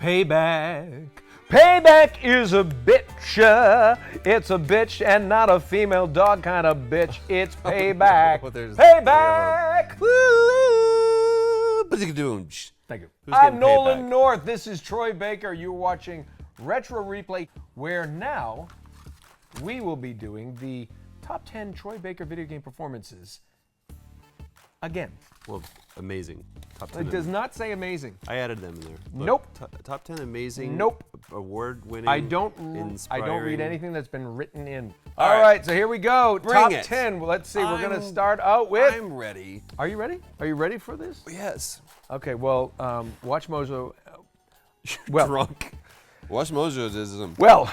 Payback. Payback is a bitch. It's a bitch and not a female dog kind of bitch. It's payback. Payback. Thank you. I'm Nolan North. This is Troy Baker. You're watching Retro Replay, where now we will be doing the top 10 Troy Baker video game performances again. Well, amazing. Top 10. It does not say amazing. I added them in there. Look, Nope. Top 10 amazing. Nope. Award-winning. I don't inspiring. read anything that's been written in. All All right, so here we go. Bring Top it. 10. Well, let's see. We're going to start out with. I'm ready. Are you ready? Are you ready for this? Yes. Okay. Well, WatchMojo. Drunk. WatchMojo is Well,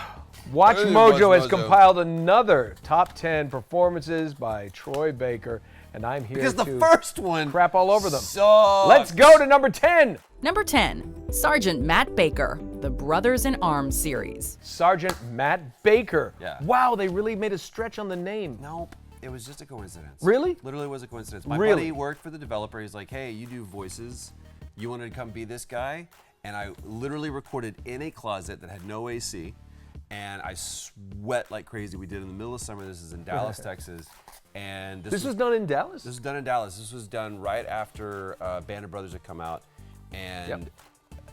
WatchMojo has WatchMojo. compiled another top 10 performances by Troy Baker, and I'm here Because to the first one crap all over them. sucks. Let's go to number 10. Number 10, Sergeant Matt Baker, the Brothers in Arms series. Sergeant Matt Baker. Yeah. Wow, they really made a stretch on the name. Nope. It was just a coincidence. Really? Literally was a coincidence. My Really? buddy worked for the developer. He's like, hey, you do voices. You wanted to come be this guy? And I literally recorded in a closet that had no AC. And I sweat like crazy. We did it in the middle of summer. This is in Dallas, Texas. And This was done in Dallas? This was done in Dallas. This was done right after Band of Brothers had come out. And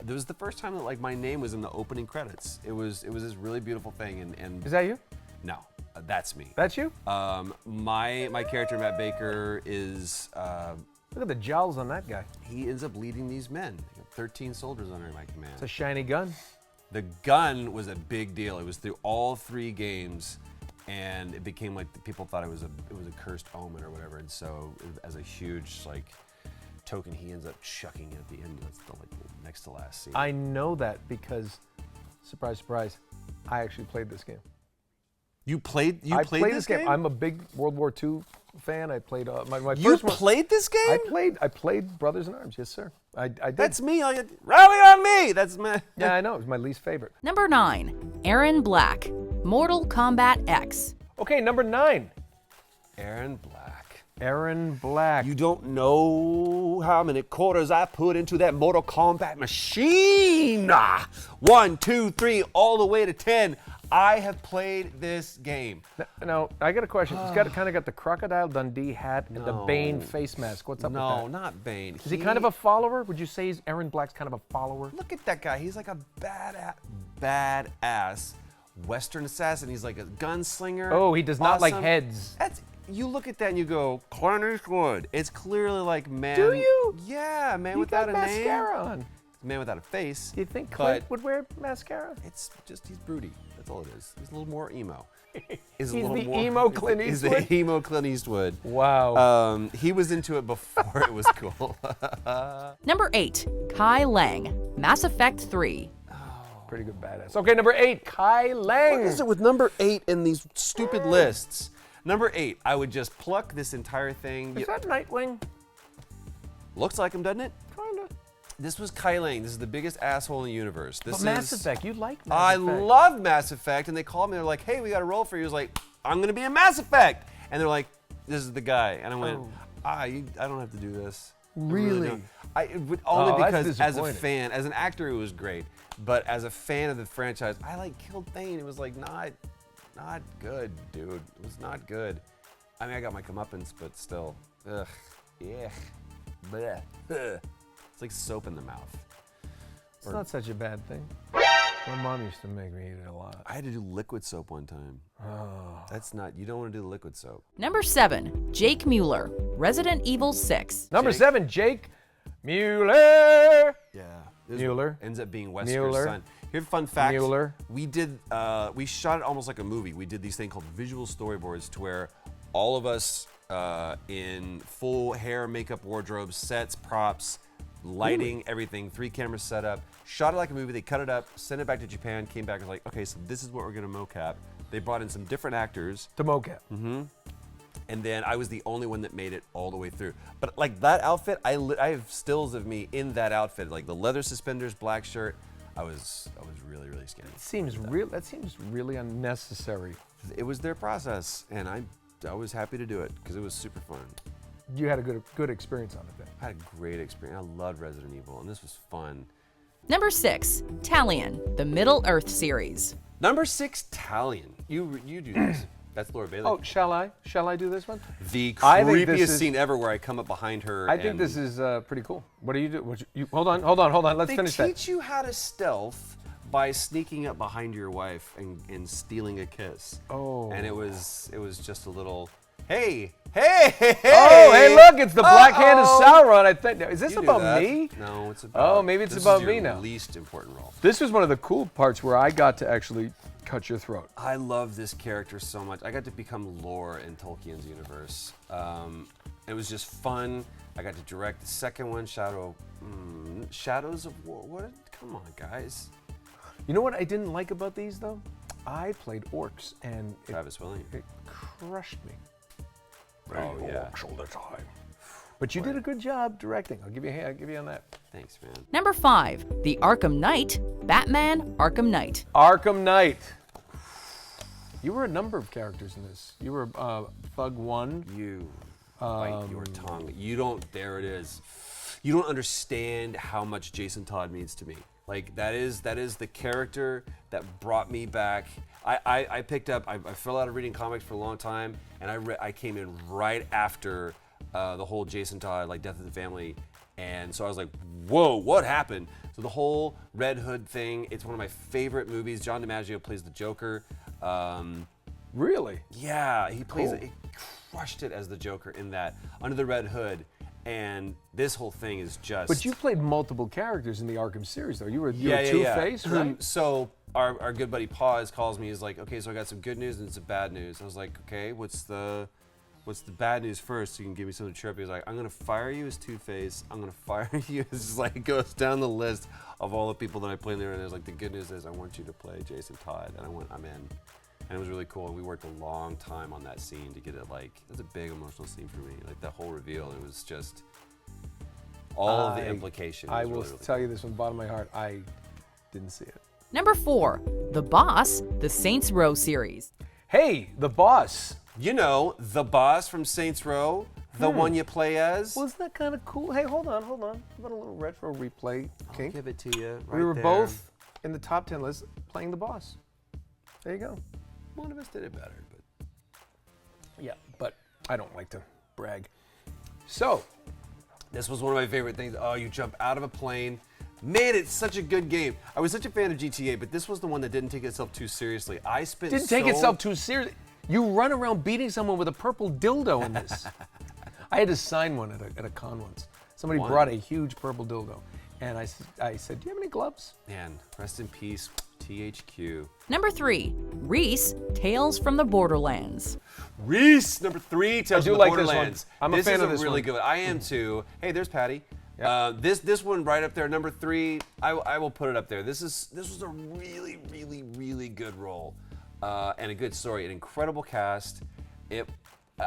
it was the first time that like my name was in the opening credits. It was this really beautiful thing. And Is that you? no, that's me. That's you? My character Matt Baker is Look at the jowls on that guy. he ends up leading these men. 13 soldiers under my command. It's a shiny gun. The gun was a big deal. It was through all 3 games, and it became like people thought it was a cursed omen or whatever. And so, as a huge like token, he ends up chucking it at the end. That's the like next to last scene. I know that because, surprise, surprise, I actually played this game. You played this game? I'm a big World War II fan. I played my You first one. played this game? I played Brothers in Arms. Yes, sir. I did. That's me. Rally on me. That's my. Yeah, I know. It was my least favorite. Number 9, Aaron Black, Mortal Kombat X. Okay, number 9. Aaron Black. Aaron Black. You don't know how many quarters I put into that Mortal Kombat machine. 1, 2, 3, all the way to 10. I have played this game. Now, I got a question. It's kind of got the Crocodile Dundee hat and the No. Bane face mask. What's up with that? No, not Bane. Is he kind of a follower? Would you say Aaron Black's kind of a follower? Look at that guy. He's like a badass Western assassin. He's like a gunslinger. Oh, he does not like Awesome. heads. You look at that and you go, Clint Eastwood. It's clearly like man. Do you? Yeah, man He without got a name. mascara on. Man without a face. Do you think but Clint would wear mascara? It's just he's broody. That's all it is. He's a little more emo. He's the emo Clint He's Eastwood? the emo Clint Eastwood. Wow. He was into it before it was cool. Number 8, Kai Lang, Mass Effect 3. Pretty good badass. Okay, number 8, Kai Lang. What is it with number 8 in these stupid lists? Number 8, I would just pluck this entire thing. Is that Nightwing? Looks like him, doesn't it? Kinda. This was Kai Lang. This is the biggest asshole in the universe. This But Mass Effect, you like Mass I Effect. love Mass Effect, and they called me. They're like, "Hey, we got a role for you." I was like, "I'm gonna be in Mass Effect," and they're like, "This is the guy," and I went, I don't have to do this. I Really? don't. Only Oh, that's because as a disappointing. fan, as an actor, it was great, but as a fan of the franchise, I like killed Thane. It was like not good, dude. It was not good. I mean, I got my comeuppance, but still, ugh, yeah, bleh, ugh. It's like soap in the mouth. It's not such a bad thing. My mom used to make me eat it a lot. I had to do liquid soap one time. Oh. That's not, you don't want to do the liquid soap. Number 7, Jake Mueller, Resident Evil 6. Number Jake? 7, Jake Mueller. Yeah. Mueller. Ends up being Wesker's Mueller. son. Here's a fun fact. Mueller. We shot it almost like a movie. We did these things called visual storyboards to where all of us in full hair, makeup, wardrobes, sets, props, lighting, everything, 3 cameras set up, shot it like a movie. They cut it up, sent it back to Japan, came back and was like, okay, so this is what we're going to mocap. They brought in some different actors. To mocap. And then I was the only one that made it all the way through. But like that outfit, I have stills of me in that outfit, like the leather suspenders, black shirt. I was really, really skinny. That seems really unnecessary. It was their process, and I was happy to do it because it was super fun. You had a good experience on it then. I had a great experience. I loved Resident Evil, and this was fun. Number 6, Talion, the Middle-earth series. Number 6, Talion. You do this. That's Laura Bailey. Oh, shall I? Shall I do this one? The I think this creepiest is- scene ever, where I come up behind her. I think and this is pretty cool. What do you do? Hold on. Let's They finish that. teach you how to stealth by sneaking up behind your wife and stealing a kiss. Oh. And it was just a little, hey. Oh, hey, look, it's the black-handed Sauron. I think. Is this You knew about that. me? No, it's about. Oh, maybe it's this about is me your now. Least important role. This was one of the cool parts where I got to actually cut your throat. I love this character so much. I got to become lore in Tolkien's universe. It was just fun. I got to direct the second one, Shadows of War. What? Come on, guys. You know what I didn't like about these though? I played orcs and Travis Willing. it crushed me. Oh yeah. Orcs all the time. But you did a good job directing. I'll give you a hand. I'll give you on that. Thanks, man. Number 5, the Arkham Knight, Batman Arkham Knight. Arkham Knight. You were a number of characters in this. You were Thug 1. You bite your tongue. You don't. There it is. You don't understand how much Jason Todd means to me. Like that is the character that brought me back. I picked up. I fell out of reading comics for a long time, and I came in right after the whole Jason Todd like Death of the Family, and so I was like, whoa, what happened? So the whole Red Hood thing. It's one of my favorite movies. John DiMaggio plays the Joker. Really? Yeah, he plays Cool. it. He crushed it as the Joker in that Under the Red Hood, and this whole thing is just. But you played multiple characters in the Arkham series, though. You were Two-Face, right? So our good buddy Paz calls me. He's like, okay, so I got some good news and some bad news. I was like, okay, what's the bad news first? So you can give me something to cheer up. He's like, I'm gonna fire you as Two-Face. I'm gonna fire you. It's just like, it goes down the list of all the people that I play in there, and there's like, the good news is I want you to play Jason Todd, and I'm in. And it was really cool, and we worked a long time on that scene to get it like, it was a big emotional scene for me. Like that whole reveal, it was just all of the implication. I was will really, really tell you this from the bottom of my heart. I didn't see it. Number 4, The Boss, the Saints Row series. Hey, the boss. You know, the boss from Saints Row, the one you play as. Well, isn't that kind of cool? Hey, hold on. How about a little retro replay, I'll King? give it to you. We were right there. both in the top 10 list playing the boss. There you go. One of us did it better, but Yeah, but I don't like to brag. So, this was one of my favorite things. Oh, you jump out of a plane. Man, it's such a good game. I was such a fan of GTA, but this was the one that didn't take itself too seriously. I spent didn't take itself too seriously. You run around beating someone with a purple dildo in this. I had to sign one at a con once. Somebody brought a huge purple dildo, and I said, "Do you have any gloves?" Man, rest in peace, THQ. Number 3, Reese, Tales from the Borderlands. Reese, number 3, Tales do from the like this one. Borderlands. I'm a fan of this really one. good. I am too. Hey, there's Patty. Yep. This one right up there, number 3. I will put it up there. This was a really, really, really good role, and a good story. An incredible cast.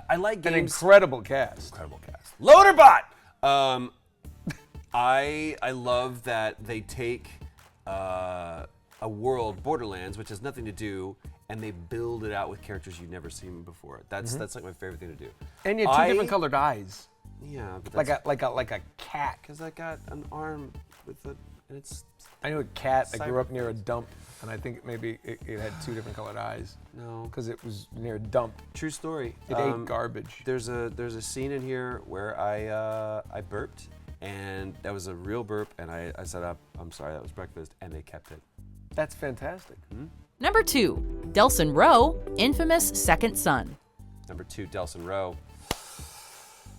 I like games. An incredible cast. Incredible cast. Loaderbot. I love that they take a world, Borderlands, which has nothing to do, and they build it out with characters you've never seen before. That's like my favorite thing to do. And you have two different colored eyes, Yeah, but that's like a cat. because I got an arm with it, and it's I knew a cat. I grew up Cyber near a dump, and I think maybe it had two different colored eyes no because it was near a dump. true story. It ate garbage. There's a scene in here where I burped, and that was a real burp, and I said, I'm sorry, that was breakfast, and they kept it. That's fantastic. Number 2, Delson Rowe, infamous Second Son. Number 2, Delson Rowe.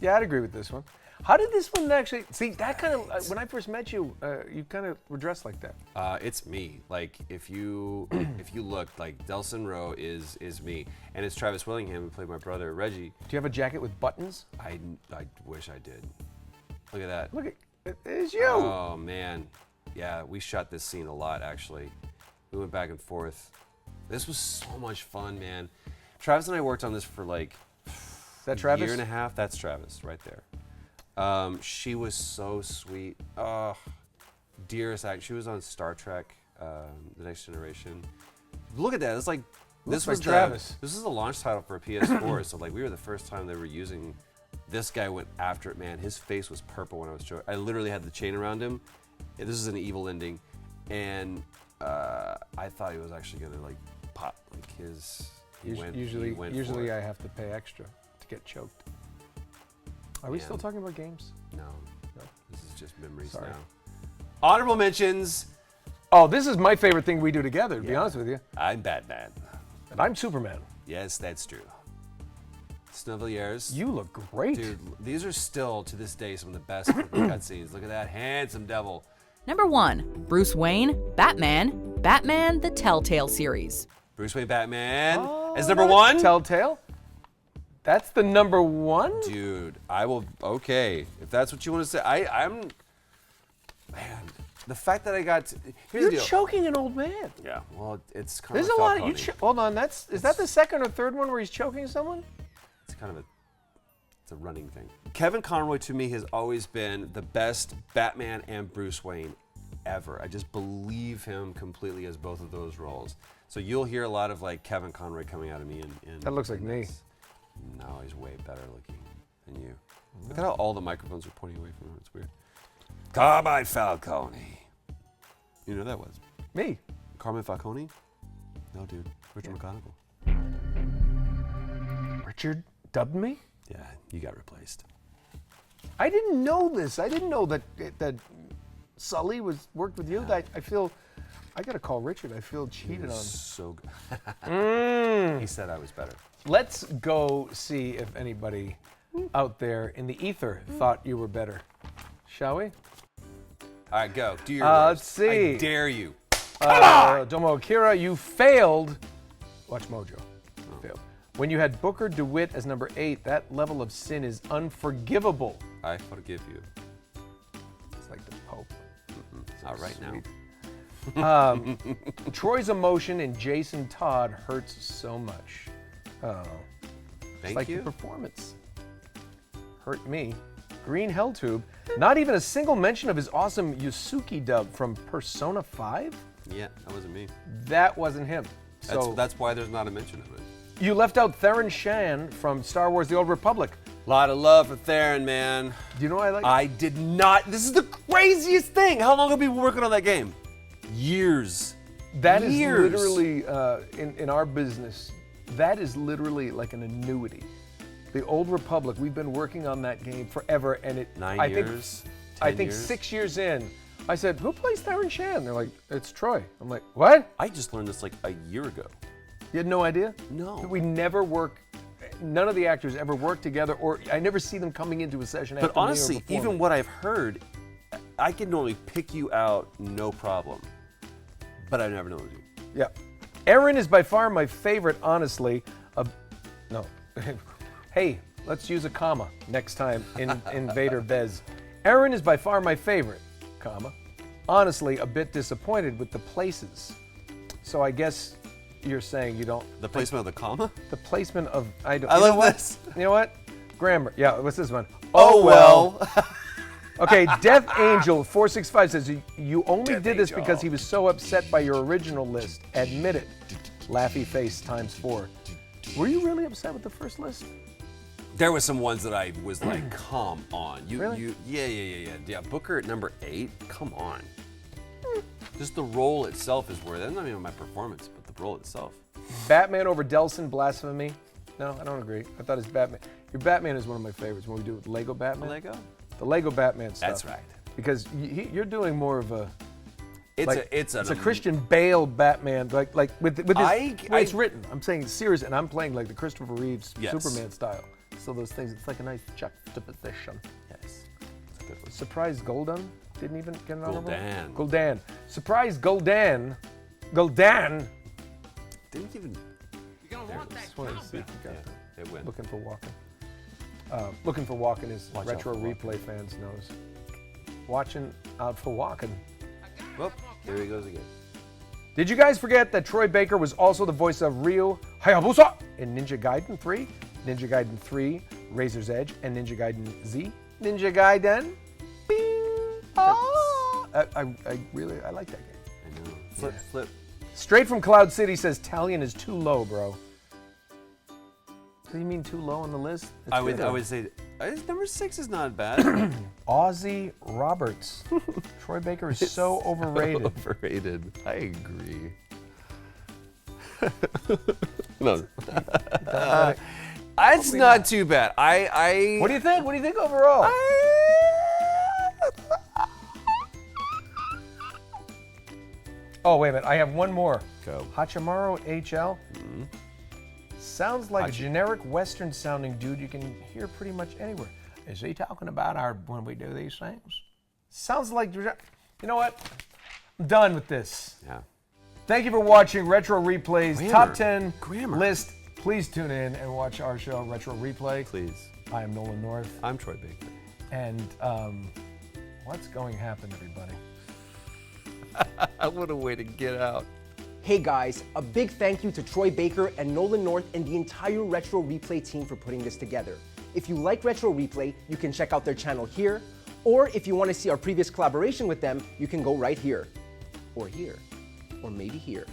Yeah, I'd agree with this one. How did this one actually see that kind of? When I first met you, you kind of were dressed like that. It's me. Like if you look, like Delson Rowe is me, and it's Travis Willingham who played my brother Reggie. Do you have a jacket with buttons? I wish I did. Look at that. Look at it's you. Oh man, yeah, we shot this scene a lot actually. We went back and forth. This was so much fun, man. Travis and I worked on this for like Is that Travis? a year and a half. That's Travis right there. She was so sweet. Oh, dearest act. She was on Star Trek, The Next Generation. Look at that. It's like this like was Travis. This is the launch title for a PS4. So like we were the first time they were using. This guy went after it, man. His face was purple when I was showing. I literally had the chain around him. This is an evil ending. and I thought he was actually gonna like pop like his. Usually I have to pay extra to get choked. Are we still talking about games? No. This is just memories Sorry. now. Honorable mentions. Oh, this is my favorite thing we do together, to be honest with you. I'm Batman. And I'm Superman. Yes, that's true. Sniveliers. You look great. Dude, these are still, to this day, some of the best cutscenes. Look at that handsome devil. Number 1, Bruce Wayne, Batman, Batman the Telltale series. Bruce Wayne Batman as number 1. Telltale? That's the number 1? Dude, I will, okay. If that's what you want to say, I'm, man, the fact that I got, here's You're the deal. choking an old man. Yeah, well, it's kind There's of a lot of, hold on, is that the second or third one where he's choking someone? It's kind of it's a running thing. Kevin Conroy, to me, has always been the best Batman and Bruce Wayne ever. I just believe him completely as both of those roles. So you'll hear a lot of like Kevin Conroy coming out of me. That looks like me. No, he's way better looking than you. Look at how all the microphones are pointing away from him. It's weird. Carmine Falcone. You know who that was? Me. Carmine Falcone? No, dude. Richard McConaughey. Richard dubbed me? Yeah, you got replaced. I didn't know this. I didn't know that Sully worked with you. Yeah. I got to call Richard. I feel cheated on. So good. He said I was better. Let's go see if anybody out there in the ether thought you were better. Shall we? All right, go. Do your let's worst. see. I dare you. Domo Akira, you failed. WatchMojo. Failed. When you had Booker DeWitt as number 8, that level of sin is unforgivable. I forgive you. It's like the Pope. Not right Sweet. now. Troy's emotion in Jason Todd hurts so much. Oh. Thank like you. the performance. Hurt me. Green Helltube. Not even a single mention of his awesome Yusuke dub from Persona 5? Yeah, that wasn't me. That wasn't him. So That's why there's not a mention of it. you left out Theron Shan from Star Wars The Old Republic. A lot of love for Theron, man. Do you know what I like? I did not. This is the craziest thing. How long have we been working on that game? Years. That is Years. literally, in our business, that is literally like an annuity. The Old Republic, we've been working on that game forever, and it. 9 I years. I 10 think years? 6 years in, I said, "Who plays Theron Shan?" They're like, "It's Troy." I'm like, "What?" I just learned this like a year ago. You had no idea? No. We never work. None of the actors ever work together, or I never see them coming into a session. But after me or honestly, before even me. what I've heard, I can normally pick you out, no problem. But I've never known you. Yeah. Aaron is by far my favorite, honestly. No. Hey, let's use a comma next time in Vader Bez. Aaron is by far my favorite, comma. Honestly, a bit disappointed with the places. So I guess you're saying you don't. The placement of the comma? The placement of. I I love this. You know what? Grammar. Yeah, what's this one? Oh, well. Okay, Death Angel 465 says you only Death did this Angel. because he was so upset by your original list. Admit it. Laughy face ×4. Were you really upset with the first list? There were some ones that I was like, come on. Really? Yeah, Booker at number 8? Come on. Just the role itself is worth it. That's not even my performance, but the role itself. Batman over Delson, blasphemy. No, I don't agree. I thought his Batman. Your Batman is one of my favorites when we do it with Lego Batman. Lego? The Lego Batman stuff. That's right. Because you're doing more of a. It's a Christian Bale Batman, like with his, I- the way it's written. I'm saying serious, and I'm playing like the Christopher Reeves Yes. Superman style. So those things, it's like a nice juxtaposition. Yes. That's a good one. Surprise Golden didn't even get an honorable. Gul'dan. Gul'dan. Surprise Gul'dan. Gul'dan. Didn't even. Just wanted to see if you got that. They win. Looking for Walken. Looking for Walken is Watch out retro for replay fans knows. Watching out for Walken. Whoop, there he goes again. Did you guys forget that Troy Baker was also the voice of Ryu Hayabusa in Ninja Gaiden 3, Ninja Gaiden 3, Razor's Edge, and Ninja Gaiden Z? Ninja Gaiden? Bing! Oh! I like that game. I know. Flip. Straight from Cloud City says Talion is too low, bro. Do you mean too low on the list? It's I good, would though. say Number 6 is not bad. Ozzy Roberts. Troy Baker is so overrated. Overrated. I agree. No. It's not too bad. What do you think? What do you think overall? Oh, wait a minute. I have one more. Go. Hachimaru HL. Sounds like a generic Western sounding dude you can hear pretty much anywhere. Is he talking about when we do these things? Sounds like, you know what? I'm done with this. Yeah. Thank you for watching Retro Replay's Grammar. Top 10 Grammar. list. Please tune in and watch our show, Retro Replay. Please. I am Nolan North. I'm Troy Baker. And what's going to happen, everybody? What a way to get out. Hey guys, a big thank you to Troy Baker and Nolan North and the entire Retro Replay team for putting this together. If you like Retro Replay, you can check out their channel here, or if you want to see our previous collaboration with them, you can go right here, or maybe here.